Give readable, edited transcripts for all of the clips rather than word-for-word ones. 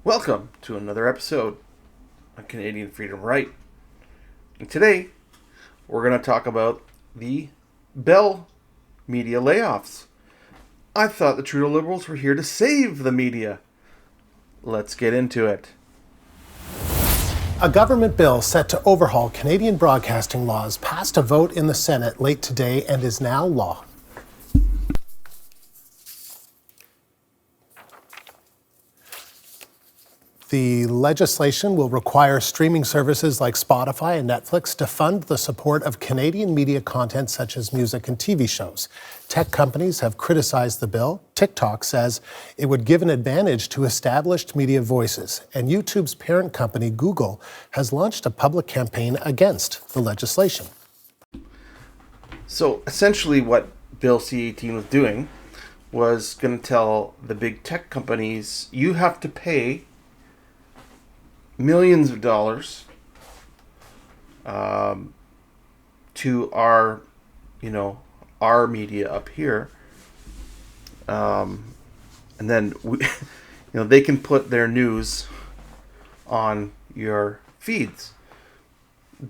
Welcome to another episode on Canadian Freedom Right. And today, we're going to talk about the Bell media layoffs. I thought the Trudeau Liberals were here to save the media. Let's get into it. A government bill set to overhaul Canadian broadcasting laws passed a vote in the Senate late today and is now law. The legislation will require streaming services like Spotify and Netflix to fund the support of Canadian media content such as music and TV shows. Tech companies have criticized the bill. TikTok says it would give an advantage to established media voices. And YouTube's parent company, Google, has launched a public campaign against the legislation. So essentially what Bill C-18 was doing was going to tell the big tech companies, you have to pay millions of dollars to our media up here, and then they can put their news on your feeds.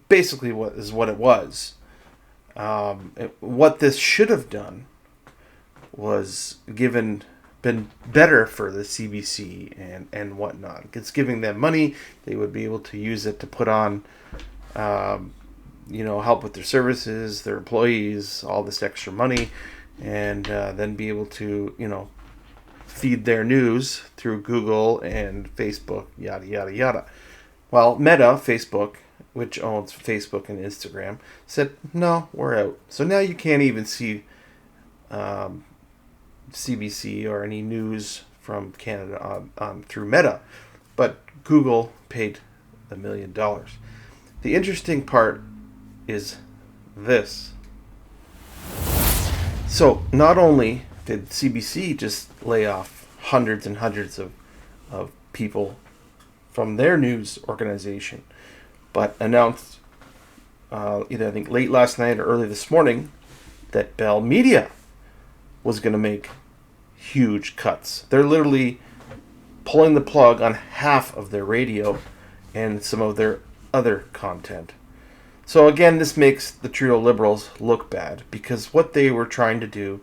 Basically, what it was. What this should have done was been better for the CBC and whatnot. It's giving them money. They would be able to use it to put on, help with their services, their employees, all this extra money, and then be able to, feed their news through Google and Facebook, yada, yada, yada. Well, Meta, Facebook, which owns Facebook and Instagram, said, no, we're out. So now you can't even see CBC or any news from Canada on through Meta, but Google paid $1 million. The interesting part is this. So not only did CBC just lay off hundreds and hundreds of people from their news organization, but announced either I think late last night or early this morning that Bell Media was going to make huge cuts. They're literally pulling the plug on half of their radio and some of their other content. So again, this makes the Trudeau Liberals look bad, because what they were trying to do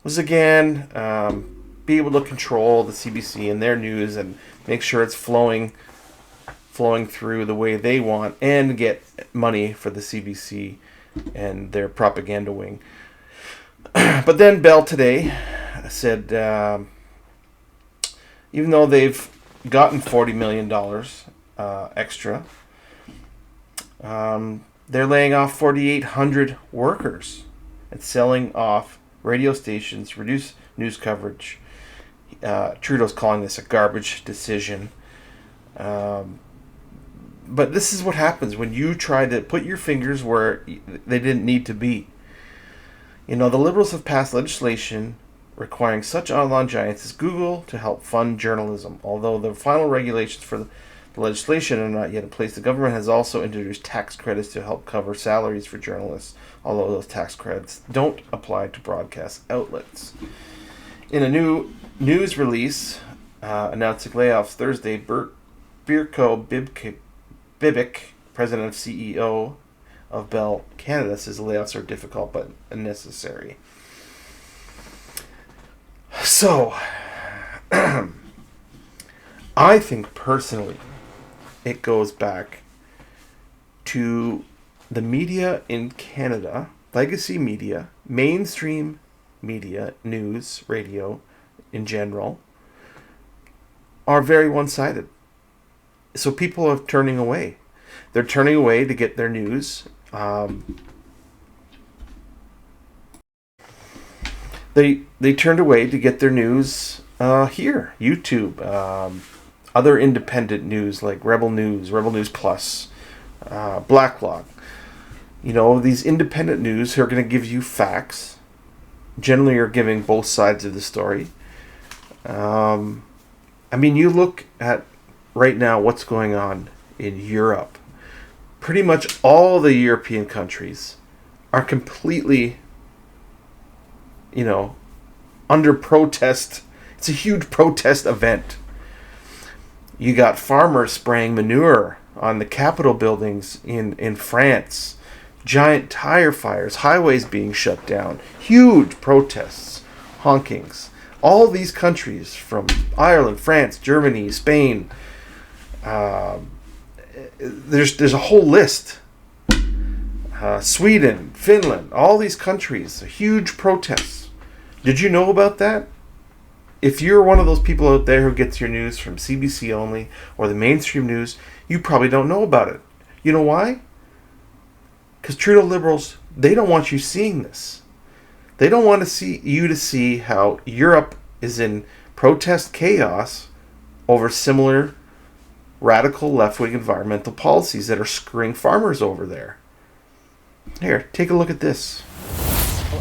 was, again, be able to control the CBC and their news and make sure it's flowing through the way they want and get money for the CBC and their propaganda wing. But then Bell today said, even though they've gotten $40 million extra, they're laying off 4,800 workers and selling off radio stations, reduce news coverage. Trudeau's calling this a garbage decision. But this is what happens when you try to put your fingers where they didn't need to be. The Liberals have passed legislation requiring such online giants as Google to help fund journalism. Although the final regulations for the legislation are not yet in place, the government has also introduced tax credits to help cover salaries for journalists, although those tax credits don't apply to broadcast outlets. In a new news release announcing layoffs Thursday, Birko Bibic, president of CEO of Bell Canada, says the layoffs are difficult but necessary. So, I think personally it goes back to the media in Canada, legacy media, mainstream media, news, radio in general, are very one-sided. So people are turning away. They're turning away to get their news. They turned away to get their news here, YouTube, other independent news like Rebel News Plus, Blacklog. These independent news who are going to give you facts, generally are giving both sides of the story. You look at right now what's going on in Europe. Pretty much all the European countries are completely under protest. It's a huge protest event. You got farmers spraying manure on the Capitol buildings in France. Giant tire fires, highways being shut down, huge protests, honkings. All these countries from Ireland, France, Germany, Spain, there's a whole list. Sweden, Finland, all these countries, huge protests. Did you know about that? If you're one of those people out there who gets your news from CBC only or the mainstream news, you probably don't know about it. You know why? Because Trudeau Liberals, they don't want you seeing this. They don't want to see how Europe is in protest chaos over similar radical left-wing environmental policies that are screwing farmers over there. Here, take a look at this.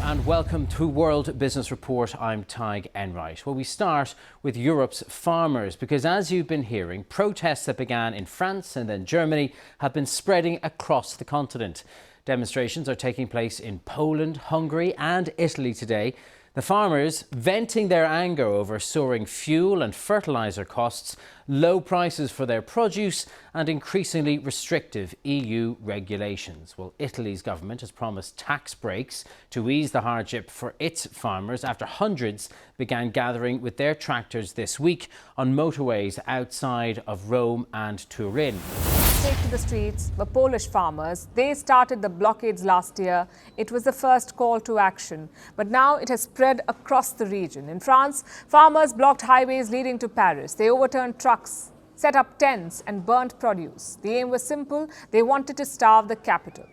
And welcome to World Business Report. I'm Tig Enright. Well, we start with Europe's farmers because, as you've been hearing, protests that began in France and then Germany have been spreading across the continent. Demonstrations are taking place in Poland, Hungary and Italy today. The farmers venting their anger over soaring fuel and fertiliser costs, low prices for their produce and increasingly restrictive EU regulations. Well, Italy's government has promised tax breaks to ease the hardship for its farmers after hundreds began gathering with their tractors this week on motorways outside of Rome and Turin. Take to the streets were Polish farmers. They started the blockades last year. It was the first call to action, but now it has spread across the region. In France, farmers blocked highways leading to Paris. They overturned trucks, set up tents and burnt produce. The aim was simple. They wanted to starve the capital.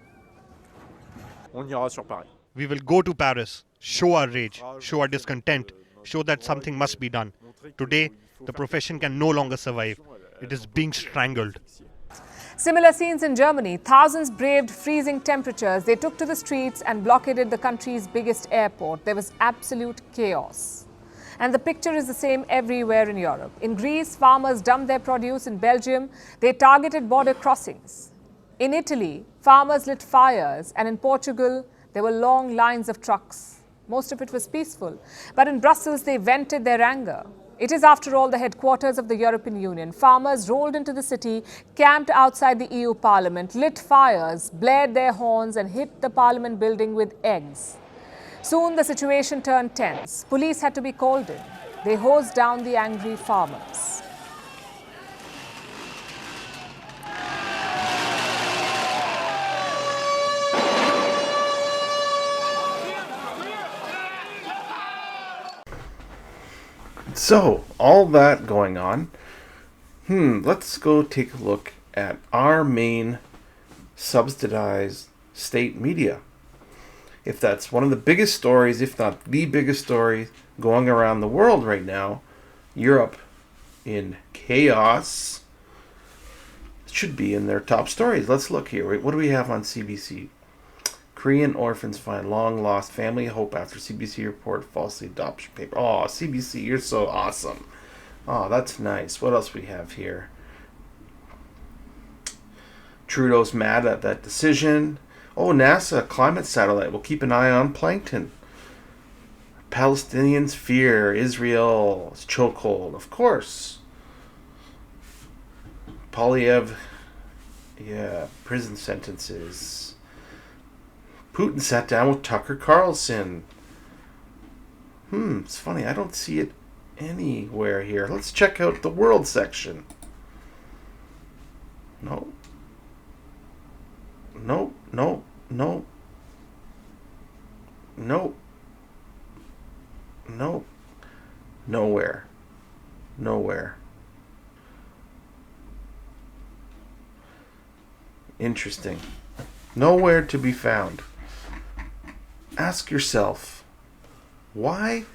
We will go to Paris, show our rage, show our discontent, show that something must be done. Today, the profession can no longer survive. It is being strangled. Similar scenes in Germany. Thousands braved freezing temperatures. They took to the streets and blockaded the country's biggest airport. There was absolute chaos. And the picture is the same everywhere in Europe. In Greece, farmers dumped their produce. In Belgium, they targeted border crossings. In Italy, farmers lit fires. And in Portugal, there were long lines of trucks. Most of it was peaceful. But in Brussels, they vented their anger. It is, after all, the headquarters of the European Union. Farmers rolled into the city, camped outside the EU Parliament, lit fires, blared their horns and hit the Parliament building with eggs. Soon the situation turned tense. Police had to be called in. They hosed down the angry farmers. So, all that going on, let's go take a look at our main subsidized state media. If that's one of the biggest stories, if not the biggest story going around the world right now, Europe in chaos, should be in their top stories. Let's look here. What do we have on CBC? Korean orphans find long-lost family hope after CBC report falsely adoption paper. Oh, CBC, you're so awesome. Oh, that's nice. What else we have here? Trudeau's mad at that decision. Oh, NASA climate satellite will keep an eye on plankton. Palestinians fear Israel's chokehold. Of course. Polyev, prison sentences. Putin sat down with Tucker Carlson. It's funny. I don't see it anywhere here. Let's check out the world section. No. Nowhere. Interesting. Nowhere to be found. Ask yourself, why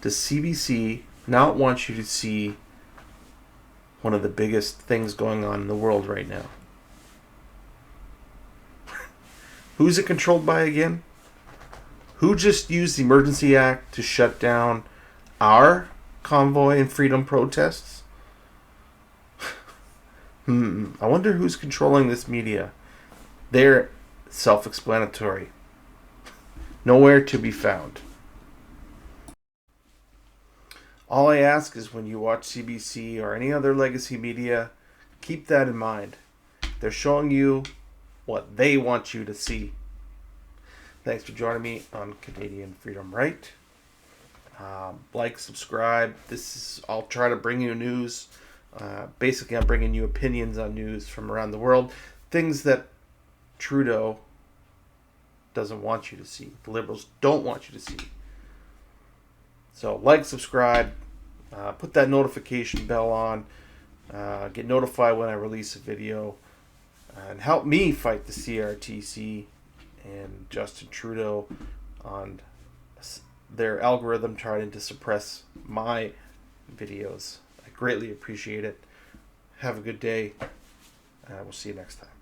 does CBC not want you to see one of the biggest things going on in the world right now? Who's it controlled by again? Who just used the Emergency Act to shut down our convoy and freedom protests? I wonder who's controlling this media. They're self-explanatory. Nowhere to be found. All I ask is when you watch CBC or any other legacy media, keep that in mind. They're showing you what they want you to see. Thanks for joining me on Canadian Freedom Right. Like, subscribe. I'll try to bring you news. Basically, I'm bringing you opinions on news from around the world. Things that Trudeau doesn't want you to see. The Liberals don't want you to see. So like, subscribe, put that notification bell on, get notified when I release a video, and help me fight the CRTC and Justin Trudeau on their algorithm trying to suppress my videos. I greatly appreciate it. Have a good day, and I will see you next time.